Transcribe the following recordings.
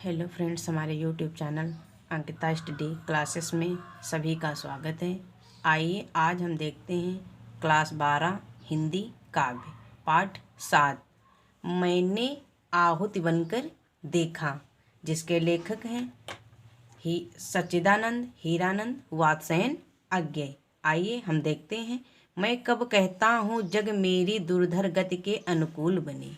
Hello friends, हमारे YouTube channel Ankita study classes में सभी का स्वागत है। आइए आज हम देखते हैं क्लास 12 हिंदी काव्य पाठ 7 मैंने आहुति बनकर देखा, जिसके लेखक हैं सच्चिदानंद हीरानंद वात्स्ययन अज्ञेय। आइए हम देखते हैं। मैं कब कहता हूँ जग मेरी दुर्धर गति के अनुकूल बने,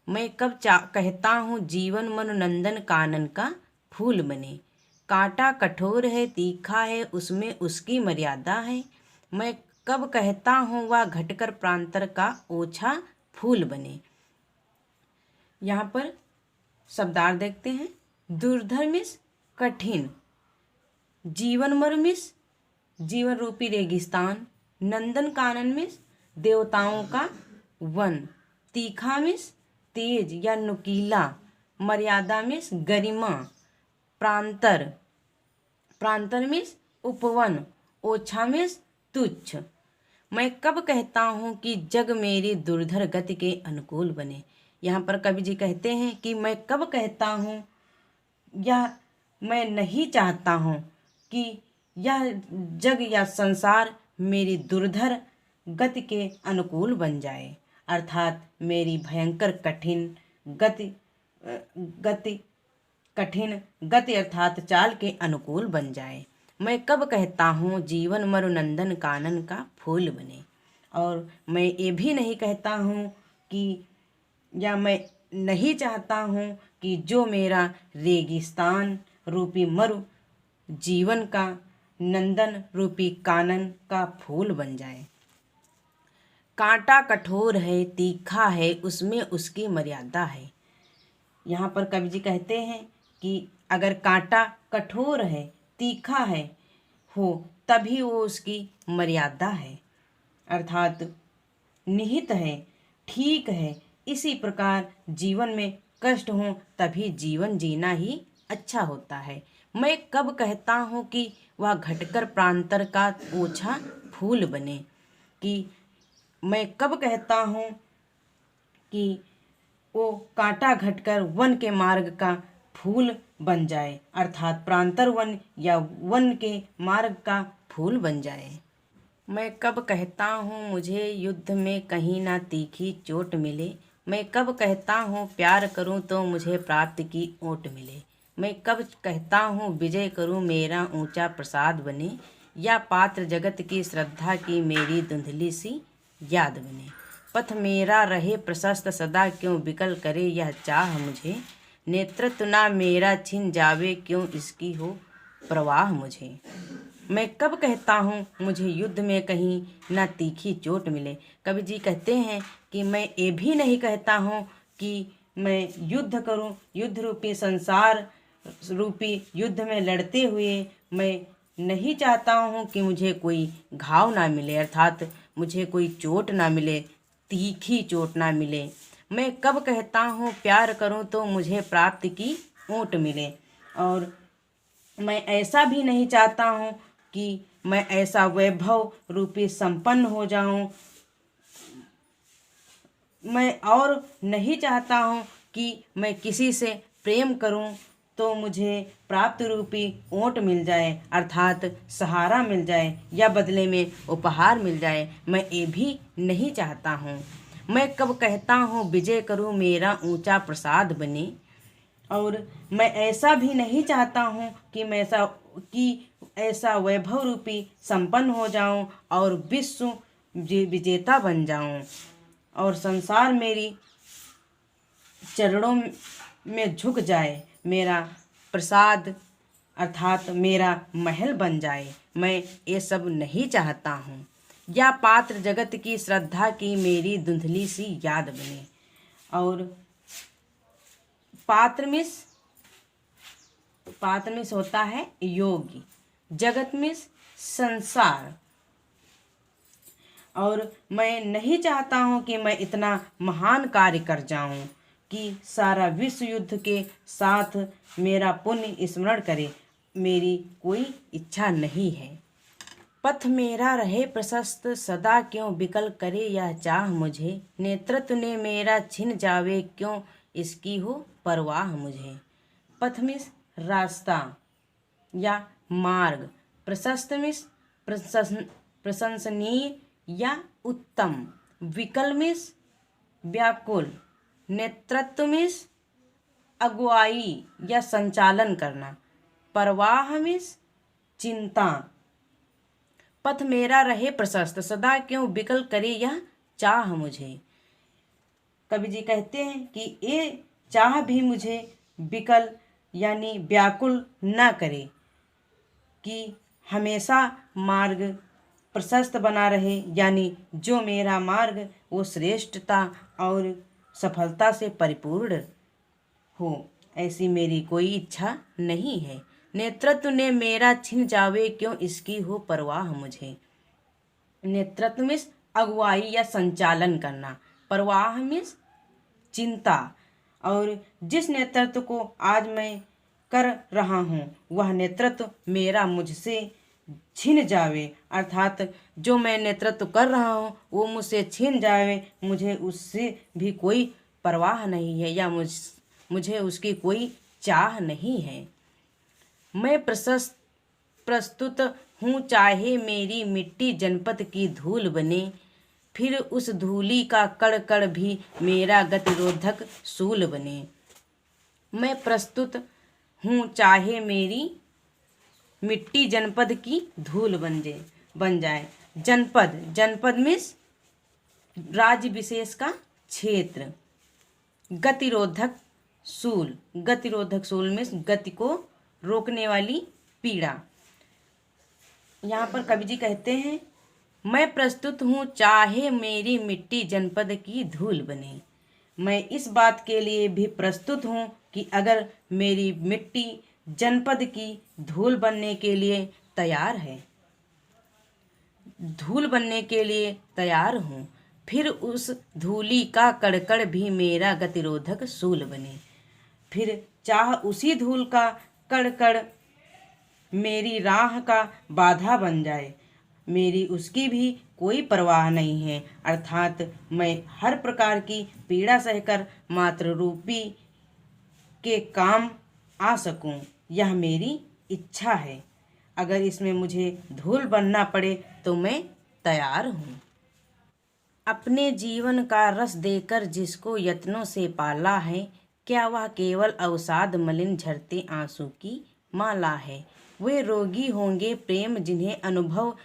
मैं कब कहता हूँ जीवन मनोनंदन कानन का फूल बने। कांटा कठोर है तीखा है उसमें उसकी मर्यादा है, मैं कब कहता हूँ वह घटकर प्रांतर का ओछा फूल बने। यहाँ पर शब्दार्थ देखते हैं। दुर्धर मिस कठिन, जीवन मरु मिस जीवन रूपी रेगिस्तान, नंदन कानन मिस देवताओं का वन, तीखा मिस तेज या नुकीला, मर्यादा में गरिमा, प्रांतर प्रांतर में उपवन, ओछा में तुच्छ। मैं कब कहता हूँ कि जग मेरी दुर्धर गति के अनुकूल बने। यहाँ पर कवि जी कहते हैं कि मैं कब कहता हूँ या मैं नहीं चाहता हूँ कि यह जग या संसार मेरी दुर्धर गति के अनुकूल बन जाए, अर्थात मेरी भयंकर कठिन गति अर्थात चाल के अनुकूल बन जाए। मैं कब कहता हूँ जीवन मरुनंदन कानन का फूल बने, और मैं ये भी नहीं कहता हूँ कि या मैं नहीं चाहता हूँ कि जो मेरा रेगिस्तान रूपी मरु जीवन का नंदन रूपी कानन का फूल बन जाए। कांटा कठोर है तीखा है उसमें उसकी मर्यादा है। यहाँ पर कवि जी कहते हैं कि अगर कांटा कठोर है तीखा है हो तभी वो उसकी मर्यादा है, अर्थात निहित है, ठीक है। इसी प्रकार जीवन में कष्ट हो तभी जीवन जीना ही अच्छा होता है। मैं कब कहता हूँ कि वह घटकर प्रांतर का ओछा फूल बने, कि मैं कब कहता हूँ कि वो कांटा घटकर वन के मार्ग का फूल बन जाए, अर्थात प्रांतर वन या वन के मार्ग का फूल बन जाए। मैं कब कहता हूँ मुझे युद्ध में कहीं ना तीखी चोट मिले, मैं कब कहता हूँ प्यार करूँ तो मुझे प्राप्ति की ओट मिले, मैं कब कहता हूँ विजय करूँ मेरा ऊंचा प्रसाद बने, या पात्र जगत की श्रद्धा की मेरी धुंधली सी याद बने। पथ मेरा रहे प्रशस्त सदा क्यों विकल करे यह चाह मुझे, नेतृत्व ना मेरा छिन जावे क्यों इसकी हो प्रवाह मुझे। मैं कब कहता हूँ मुझे युद्ध में कहीं ना तीखी चोट मिले। कवि जी कहते हैं कि मैं ये भी नहीं कहता हूँ कि मैं युद्ध करूँ, युद्ध रूपी संसार रूपी युद्ध में लड़ते हुए मैं नहीं चाहता हूँ कि मुझे कोई घाव ना मिले, अर्थात मुझे कोई चोट ना मिले, तीखी चोट ना मिले। मैं कब कहता हूँ प्यार करूँ तो मुझे प्राप्ति की ऊँट मिले, और मैं ऐसा भी नहीं चाहता हूँ कि मैं ऐसा वैभव रूपी संपन्न हो जाऊं। मैं और नहीं चाहता हूँ कि मैं किसी से प्रेम करूं तो मुझे प्राप्त रूपी ऊँट मिल जाए, अर्थात सहारा मिल जाए या बदले में उपहार मिल जाए। मैं ये भी नहीं चाहता हूँ। मैं कब कहता हूँ विजय करूँ मेरा ऊंचा प्रसाद बने, और मैं ऐसा भी नहीं चाहता हूँ कि मैं ऐसा वैभव रूपी संपन्न हो जाऊं और विश्व विजेता बन जाऊं और संसार मेरी चरणों में झुक जाए, मेरा प्रसाद अर्थात मेरा महल बन जाए। मैं ये सब नहीं चाहता हूँ। या पात्र जगत की श्रद्धा की मेरी धुंधली सी याद बने, और पात्र मिस होता है योगी, जगत में संसार, और मैं नहीं चाहता हूँ कि मैं इतना महान कार्य कर जाऊँ कि सारा विश्व युद्ध के साथ मेरा पुण्य स्मरण करे, मेरी कोई इच्छा नहीं है। पथ मेरा रहे प्रशस्त सदा क्यों विकल करे यह चाह मुझे, नेतृत्व ने मेरा छिन जावे क्यों इसकी हो परवाह मुझे। पथ मीन्स रास्ता या मार्ग, प्रशस्त मीन्स प्रशंसनीय या उत्तम, विकल मीन्स व्याकुल, नेतृत्व मीन्स अगुवाई या संचालन करना, प्रवाह मीन्स चिंता। पथ मेरा रहे प्रशस्त, सदा क्यों विकल करे यह चाह मुझे। कवि जी कहते हैं कि ये चाह भी मुझे विकल यानी व्याकुल न करे, कि हमेशा मार्ग प्रशस्त बना रहे, यानी जो मेरा मार्ग वो श्रेष्ठता और सफलता से परिपूर्ण हो, ऐसी मेरी कोई इच्छा नहीं है। नेतृत्व ने मेरा छिन जावे, क्यों इसकी हो परवाह मुझे। नेतृत्व मीन्स अगुवाई या संचालन करना, परवाह मीन्स चिंता, और जिस नेतृत्व को आज मैं कर रहा हूँ वह नेतृत्व मेरा मुझसे छिन जावे, अर्थात जो मैं नेतृत्व कर रहा हूँ वो मुझसे छिन जावे, मुझे उससे भी कोई परवाह नहीं है या मुझे उसकी कोई चाह नहीं है। मैं प्रस्तुत हूँ चाहे मेरी मिट्टी जनपद की धूल बने, फिर उस धूली का कण कण भी मेरा गतिरोधक शूल बने। मैं प्रस्तुत हूँ चाहे मेरी मिट्टी जनपद की धूल बन जाए। जनपद मीन्स राज्य विशेष का क्षेत्र। गतिरोधक शूल मीन्स गति को रोकने वाली पीड़ा। यहाँ पर कवि जी कहते हैं मैं प्रस्तुत हूँ चाहे मेरी मिट्टी जनपद की धूल बने। मैं इस बात के लिए भी प्रस्तुत हूँ कि अगर मेरी मिट्टी जनपद की धूल बनने के लिए तैयार है, धूल बनने के लिए तैयार हूँ, फिर उस धूली का कड़कड़ भी मेरा गतिरोधक शूल बने। फिर चाह उसी धूल का कड़कड़ मेरी राह का बाधा बन जाए, मेरी उसकी भी कोई परवाह नहीं है, अर्थात मैं हर प्रकार की पीड़ा सहकर मातृ रूपी के काम आ सकूं, यह मेरी इच्छा है। अगर इसमें मुझे धूल बनना पड़े तो मैं तैयार हूँ। अपने जीवन का रस देकर जिसको यत्नों से पाला है, क्या वह केवल अवसाद मलिन झरते आंसू की माला है। वे रोगी होंगे प्रेम जिन्हें अनुभव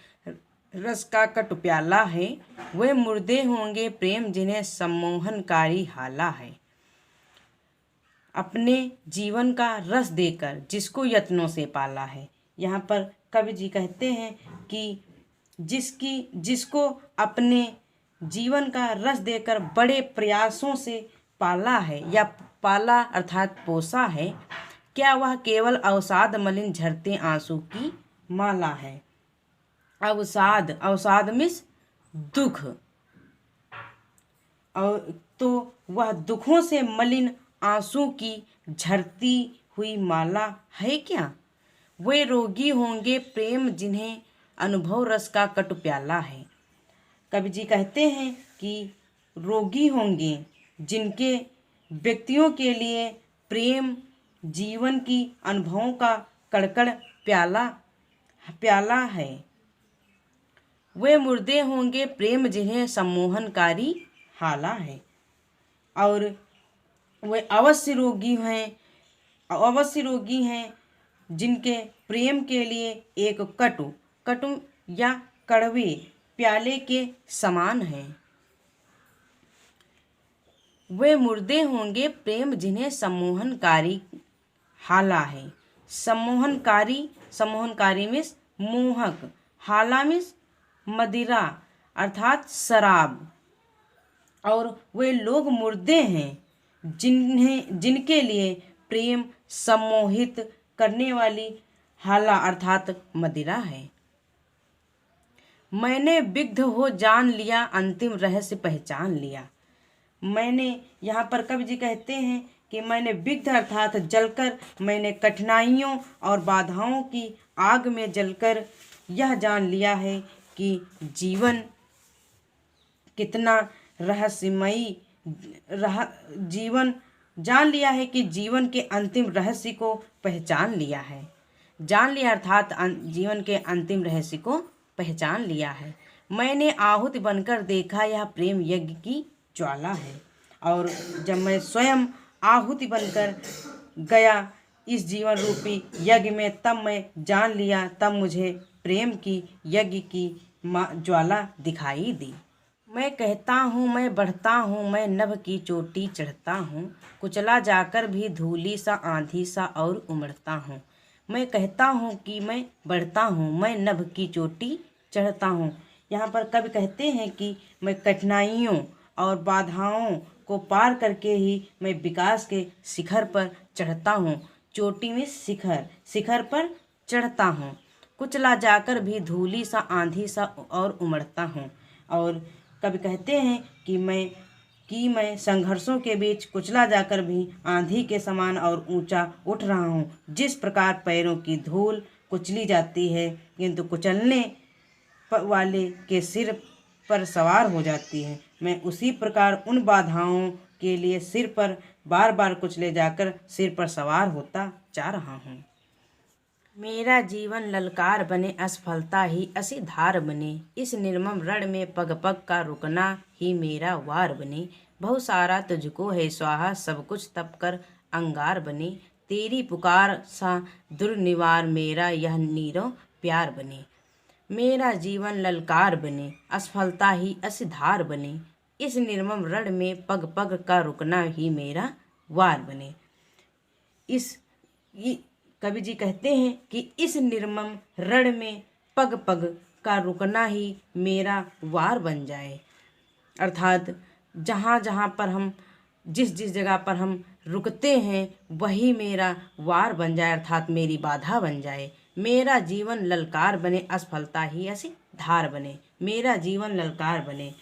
रस का कट प्याला है, वे मुर्दे होंगे प्रेम जिन्हें सम्मोहनकारी हाला है। अपने जीवन का रस देकर जिसको यत्नों से पाला है, यहाँ पर कवि जी कहते हैं कि जिसको अपने जीवन का रस देकर बड़े प्रयासों से पाला है या पाला अर्थात पोसा है, क्या वह केवल अवसाद मलिन झरते आंसू की माला है। अवसाद मीन्स दुख, और तो वह दुखों से मलिन आंसू की झरती हुई माला है क्या। वे रोगी होंगे प्रेम जिन्हें अनुभव रस का कट प्याला है। कवि जी कहते हैं कि रोगी होंगे जिनके व्यक्तियों के लिए प्रेम जीवन की अनुभवों का कड़कड़ प्याला है। वे मुर्दे होंगे प्रेम जिन्हें सम्मोहनकारी हाला है। और वे अवश्य रोगी हैं जिनके प्रेम के लिए एक कटु या कड़वे प्याले के समान है। वे मुर्दे होंगे प्रेम जिन्हें सम्मोहनकारी हाला है। सम्मोहनकारी मीन्स मोहक, हाला मीन्स मदिरा अर्थात शराब। और वे लोग मुर्दे हैं जिनके लिए प्रेम सम्मोहित करने वाली हाला अर्थात मदिरा है। मैंने विग्ध हो जान लिया अंतिम रहस्य पहचान लिया। मैंने यहाँ पर कवि जी कहते हैं कि मैंने विग्ध अर्थात जलकर, मैंने कठिनाइयों और बाधाओं की आग में जलकर यह जान लिया है कि जीवन कितना रहस्यमयी जीवन जान लिया है कि जीवन के अंतिम रहस्य को पहचान लिया है। जान लिया अर्थात जीवन के अंतिम रहस्य को पहचान लिया है। मैंने आहुति बनकर देखा यह प्रेम यज्ञ की ज्वाला है। और जब मैं स्वयं आहुति बनकर गया इस जीवन रूपी यज्ञ में, तब मैं जान लिया, तब मुझे प्रेम की यज्ञ की ज्वाला दिखाई दी। मैं कहता हूँ, मैं बढ़ता हूँ, मैं नभ की चोटी चढ़ता हूँ, कुचला जाकर भी धूली सा, आंधी सा और उमड़ता हूँ। मैं कहता हूँ कि मैं बढ़ता हूँ, मैं नभ की चोटी चढ़ता हूँ। यहाँ पर कवि कहते हैं कि मैं कठिनाइयों और बाधाओं को पार करके ही मैं विकास के शिखर पर चढ़ता हूँ। चोटी में शिखर, शिखर पर चढ़ता हूँ, कुचला जाकर भी धूली सा, आंधी सा और उमड़ता हूँ। और कवि कहते हैं कि मैं संघर्षों के बीच कुचला जाकर भी आंधी के समान और ऊंचा उठ रहा हूँ। जिस प्रकार पैरों की धूल कुचली जाती है किंतु कुचलने वाले के सिर पर सवार हो जाती है, मैं उसी प्रकार उन बाधाओं के लिए सिर पर बार बार कुचले जाकर सिर पर सवार होता जा रहा हूँ। मेरा जीवन ललकार बने, असफलता ही असी धार बने, इस निर्मम रण में पग पग का रुकना ही मेरा वार बने। बहुत सारा तुझको है स्वाहा, सब कुछ तप कर अंगार बने, तेरी पुकार सा दुर्निवार मेरा यह नीरव प्यार बने। मेरा जीवन ललकार बने, असफलता ही असी धार बने, इस निर्मम रण में पग पग का रुकना ही मेरा वार बने। कवि जी कहते हैं कि इस निर्मम रण में पग पग का रुकना ही मेरा वार बन जाए, अर्थात जहाँ जहाँ पर हम जिस जगह पर हम रुकते हैं वही मेरा वार बन जाए, अर्थात मेरी बाधा बन जाए। मेरा जीवन ललकार बने, असफलता ही ऐसी धार बने। मेरा जीवन ललकार बने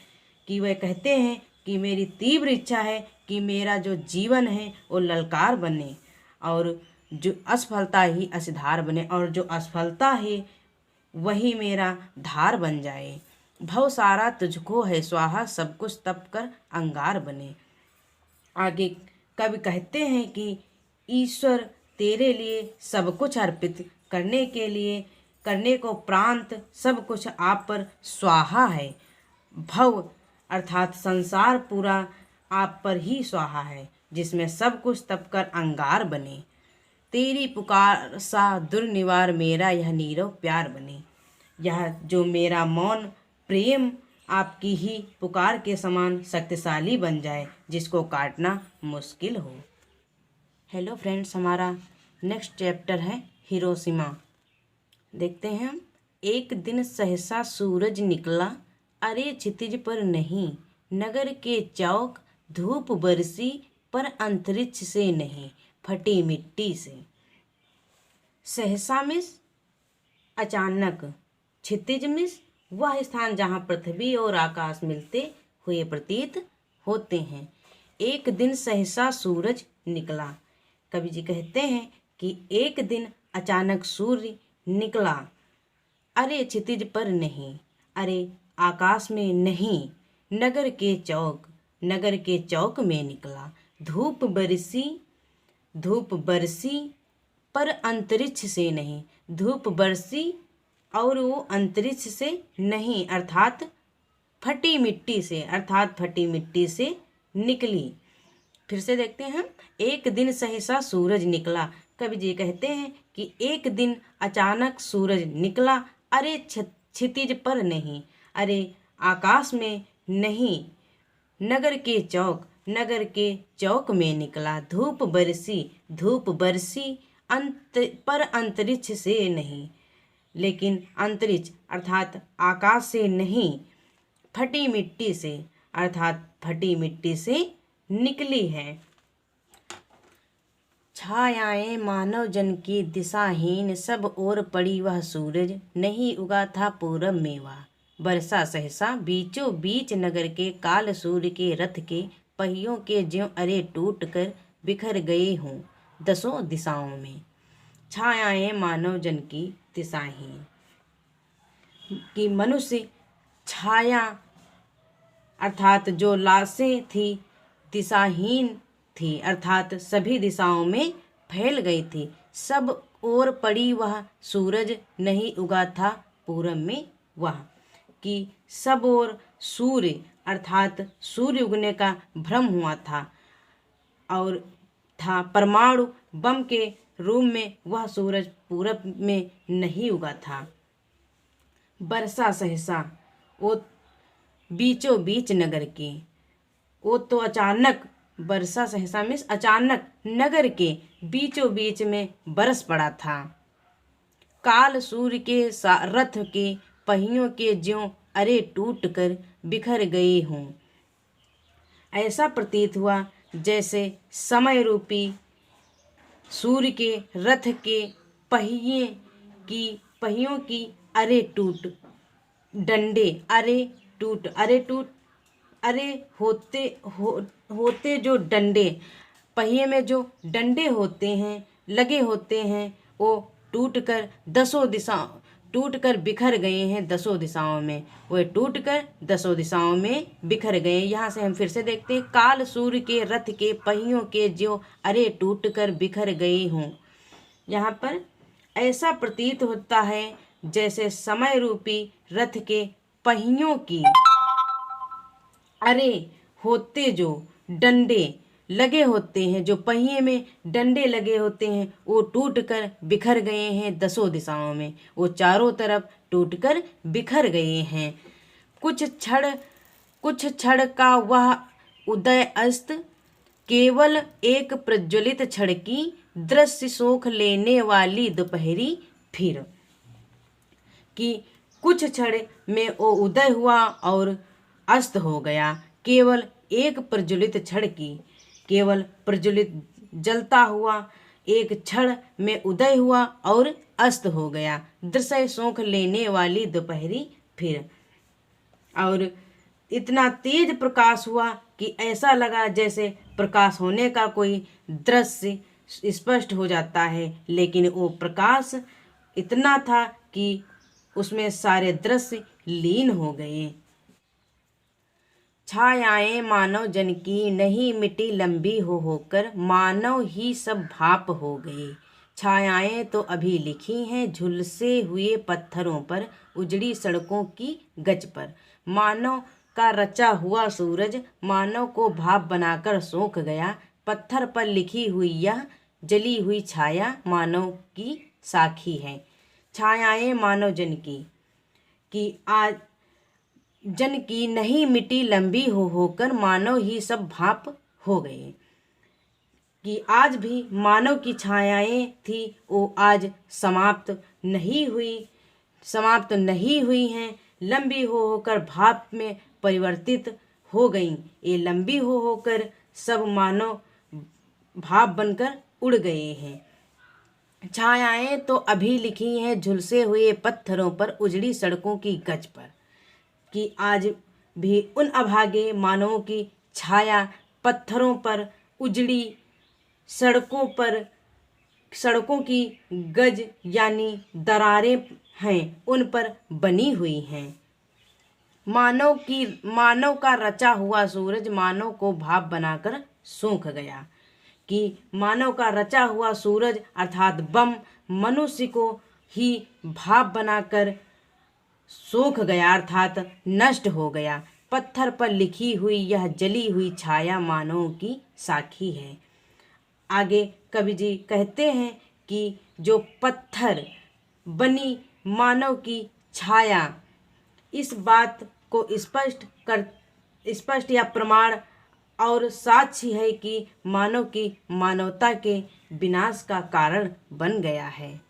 कि वह कहते हैं कि मेरी तीव्र इच्छा है कि मेरा जो जीवन है वो ललकार बने और जो असफलता ही ऐसी धार बने, और जो असफलता है वही मेरा धार बन जाए। भव सारा तुझको है स्वाहा, सब कुछ तप कर अंगार बने। आगे कवि कहते हैं कि ईश्वर तेरे लिए सब कुछ अर्पित करने को प्रांत सब कुछ आप पर स्वाहा है। भव अर्थात संसार पूरा आप पर ही स्वाहा है, जिसमें सब कुछ तप कर अंगार बने। तेरी पुकार सा दुर्निवार मेरा यह नीरव प्यार बने। यह जो मेरा मौन प्रेम आपकी ही पुकार के समान शक्तिशाली बन जाए, जिसको काटना मुश्किल हो। हेलो फ्रेंड्स, हमारा नेक्स्ट चैप्टर है हिरोशिमा। देखते हैं हम। एक दिन सहसा सूरज निकला, अरे क्षितिज पर नहीं, नगर के चौक धूप बरसी, पर अंतरिक्ष से नहीं, फटी मिट्टी से। सहसा मिस अचानक, क्षितिज मिस वह स्थान जहाँ पृथ्वी और आकाश मिलते हुए प्रतीत होते हैं। एक दिन सहसा सूरज निकला। कवि जी कहते हैं कि एक दिन अचानक सूर्य निकला, अरे क्षितिज पर नहीं, अरे आकाश में नहीं, नगर के चौक में निकला। धूप बरसी पर अंतरिक्ष से नहीं, धूप बरसी और वो अंतरिक्ष से नहीं, अर्थात फटी मिट्टी से निकली। फिर से देखते हैं हम। एक दिन सहसा सूरज निकला। कवि जी कहते हैं कि एक दिन अचानक सूरज निकला, अरे क्षितिज पर नहीं, अरे आकाश में नहीं, नगर के चौक में निकला। धूप बरसी पर अंतरिक्ष से नहीं, लेकिन अंतरिक्ष अर्थात आकाश से नहीं, फटी मिट्टी से अर्थात फटी मिट्टी से निकली है। छायाएं मानव जन की दिशाहीन, सब ओर पड़ी वह सूरज, नहीं उगा था पूरब में वह। बरसा सहसा बीचों बीच नगर के, काल सूर्य के रथ के पहियों के ज्यों अरे टूट कर बिखर गए हों दसों दिशाओं में। छायाएं मानव जन की दिशाहीन, कि मनुष्य छाया अर्थात जो लाशें थी दिशाहीन थी, अर्थात सभी दिशाओं में फैल गई थी। सब ओर पड़ी वह सूरज, नहीं उगा था पूरब में वह। कि सब ओर सूर्य अर्थात सूर्य उगने का भ्रम हुआ था और था परमाणु बम के रूप में वह सूरज पूरब में नहीं उगा था। बरसा सहसा वो बीचों बीच नगर के, वो तो अचानक, बरसा सहसा मीन्स अचानक नगर के बीचों बीच में बरस पड़ा था। काल सूर्य के रथ के पहियों के ज्यों अरे टूट कर बिखर गए हों। ऐसा प्रतीत हुआ जैसे समय रूपी सूर्य के रथ के पहियों की अरे टूट, डंडे अरे टूट अरे होते जो डंडे, पहिए में जो डंडे होते हैं, लगे होते हैं, वो टूट कर बिखर गए हैं दसों दिशाओं में। वे टूट कर दसों दिशाओं में बिखर गए। यहाँ से हम फिर से देखते हैं, काल सूर्य के रथ के पहियों के जो अरे टूट कर बिखर गए हों। यहाँ पर ऐसा प्रतीत होता है जैसे समय रूपी रथ के पहियों की अरे होते जो डंडे लगे होते हैं, जो पहिए में डंडे लगे होते हैं, वो टूटकर बिखर गए हैं दसों दिशाओं में। वो चारों तरफ टूटकर बिखर गए हैं। कुछ क्षण का वह उदय अस्त, केवल एक प्रज्वलित क्षण की दृश्य सोख लेने वाली दोपहरी फिर। कि कुछ क्षण में वो उदय हुआ और अस्त हो गया। केवल एक प्रज्वलित क्षण की, केवल प्रज्वलित जलता हुआ एक क्षण में उदय हुआ और अस्त हो गया। दृश्य सोख लेने वाली दोपहरी फिर। और इतना तेज प्रकाश हुआ कि ऐसा लगा जैसे प्रकाश होने का कोई दृश्य स्पष्ट हो जाता है, लेकिन वो प्रकाश इतना था कि उसमें सारे दृश्य लीन हो गए। छायाएं मानव जन की नहीं मिटी लंबी हो होकर, मानव ही सब भाप हो गए। छायाएं तो अभी लिखी हैं झुलसे हुए पत्थरों पर, उजड़ी सड़कों की गज पर। मानव का रचा हुआ सूरज मानव को भाप बनाकर सोख गया। पत्थर पर लिखी हुई यह जली हुई छाया मानव की साखी है। छायाएं मानव जन की आज जन की नहीं मिटी लंबी हो होकर, मानव ही सब भाप हो गए। कि आज भी मानव की छायाएं थी, वो आज समाप्त नहीं हुई हैं, लंबी हो होकर भाप में परिवर्तित हो गई। ये लंबी हो होकर सब मानव भाप बनकर उड़ गए हैं। छायाएं तो अभी लिखी हैं झुलसे हुए पत्थरों पर, उजड़ी सड़कों की गज पर। कि आज भी उन अभागे मानवों की छाया पत्थरों पर, उजड़ी सड़कों की गज यानी दरारें हैं, उन पर बनी हुई हैं। मानव का रचा हुआ सूरज मानव को भाप बनाकर सूख गया। कि मानव का रचा हुआ सूरज अर्थात बम मनुष्य को ही भाप बनाकर सूख गया अर्थात नष्ट हो गया। पत्थर पर लिखी हुई यह जली हुई छाया मानव की साखी है। आगे कवि जी कहते हैं कि जो पत्थर बनी मानव की छाया, इस बात को स्पष्ट या प्रमाण और साक्ष्य है कि मानव की मानवता के विनाश का कारण बन गया है।